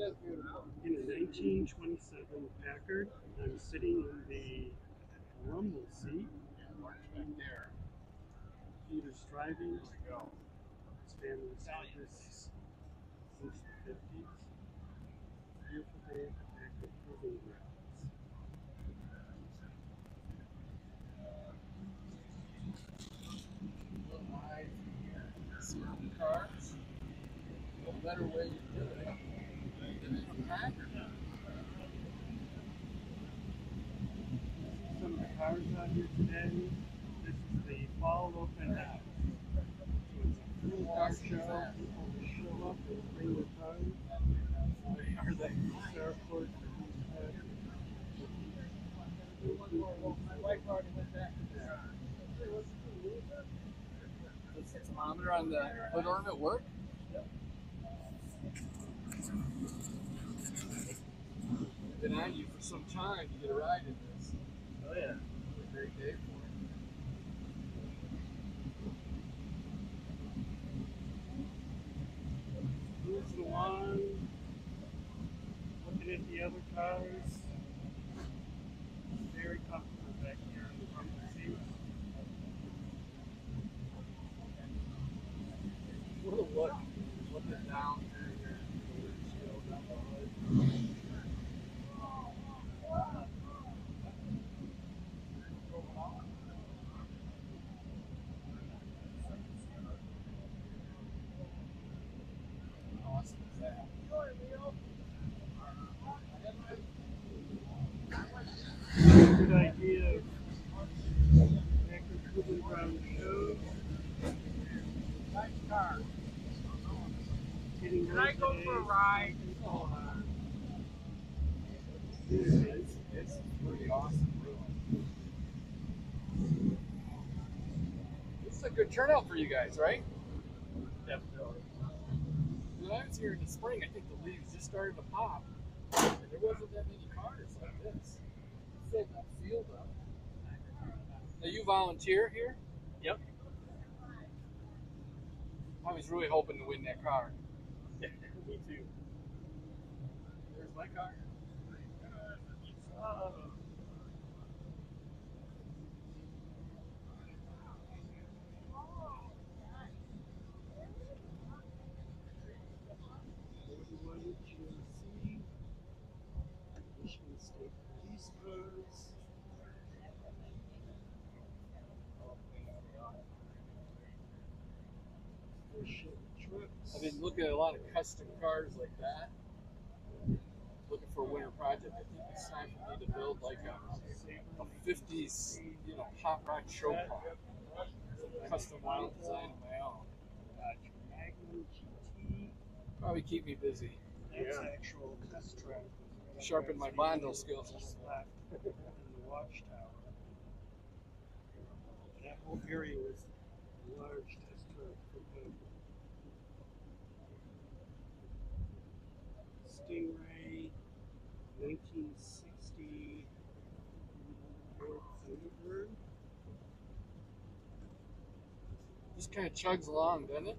In a 1927 Packard, I'm sitting in the rumble seat. Peter's driving. His family's had this since the 50s. Beautiful day at the Packard Proving Grounds. Cars. No better way to do it than in a Packard. Some of the cars out here today. This is the fall open house. So it's a full car show. People will show up and bring their cars. Are they? Airport. My wife already went back there. Does the thermometer on the hood ornament work? Been on you for some time to get a ride in this. Oh yeah. A great day for it. Who's the one looking at the other cars? Very comfortable back here in the front seat. What a look. Looking down through here. Down the hood. Awesome is that? Good idea of Packard Proving Ground shows. Nice car. Getting Can I go for a ride? It's pretty awesome, really. This is a good turnout for you guys, right? Definitely. When I was here in the spring, I think the leaves just started to pop, and there wasn't that many cars like this. Filled that field up. Now you volunteer here? Yep. I was really hoping to win that car. Me too. There's my car. Michigan State Police cars. Trucks. I've been looking at a lot of custom cars like that. Looking for a winter project. I think it's time for me to build like a 50s, pop rock show car. Custom model design of my own. Magnum GT. Probably keep me busy. That's actual test track. Sharpen my Bondo skills. In the watchtower. That whole area was a large test track for the Stingray 1960 Ford Thunderbird. Just kind of chugs along, doesn't it?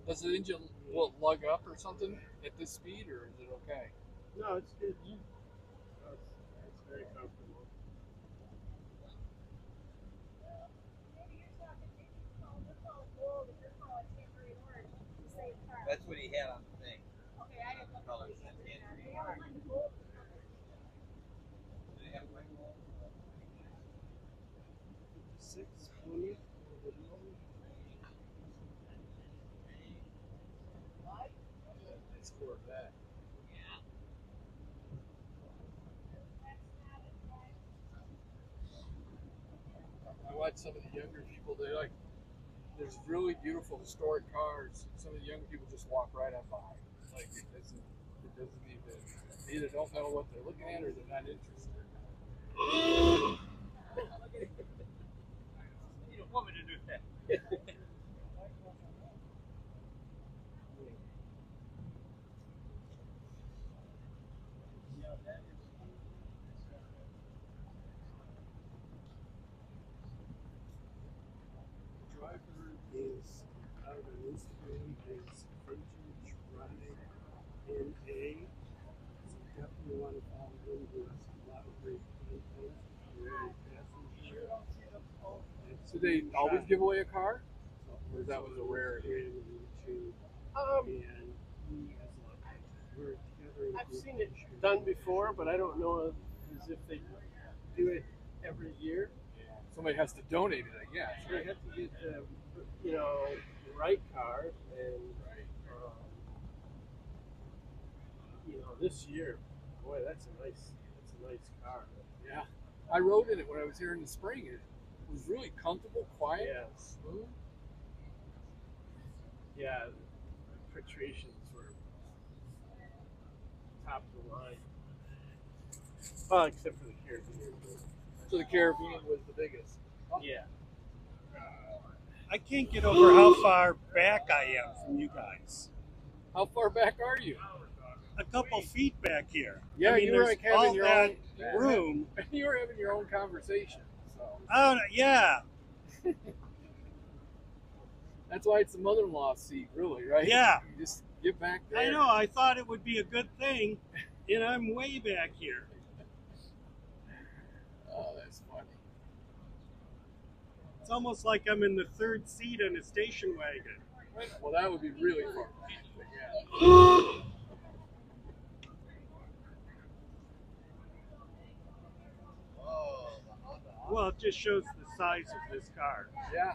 Does the engine lug up or something at this speed, or is it okay? No, it's good. It's very comfortable. That's what he had on the thing. Colors. Six, 20. Nice Corvette. I watch some of the younger people. There's really beautiful historic cars. Some of the young people just walk right on by. Like it doesn't even. They either don't know what they're looking at or they're not interested. You don't want me to do that. Driver is out on Instagram as Vintage Ride NA. Did they always give away a car? Or that was a rarity? And he has a lot of friends. We're together in a I've group seen it this year. done before, but I don't know as if they do it every year. Somebody has to donate it, I guess. They Right? have to get the, you know, the right car, and you know, this year, boy, that's a nice car. Yeah. I rode in it when I was here in the spring. It was really comfortable, quiet, Yeah. smooth. Yeah, the filtrations were top of the line. Well, except for the Caribbean. So the Caribbean was the biggest. Yeah. I can't get over how far back I am from you guys. How far back are you? A couple feet back here. Yeah, I mean, you were there's like all having your that own room. You were having your own conversation. So Oh, yeah. that's why it's the mother-in-law seat, really, right? Yeah. You just get back there. I know. I thought it would be a good thing, and I'm way back here. Oh, that's funny. It's almost like I'm in the third seat in a station wagon. Well, that would be really fun. But yeah. Well, it just shows the size of this car. Yeah.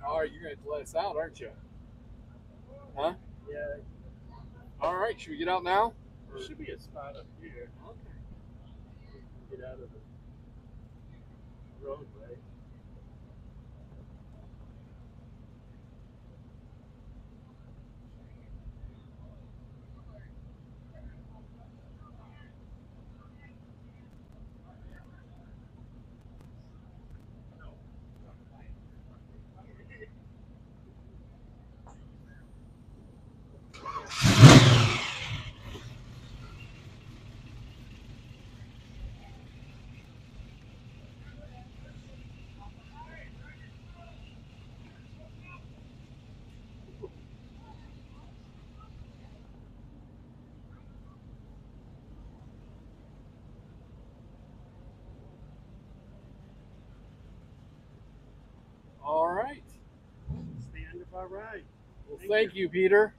All right, you're going to let us out, aren't you? Huh? Yeah. All right, should we get out now? There should be a spot up here. Okay. You can get out of the roadway. All right. It's the end of our ride. Well, thank you, Peter.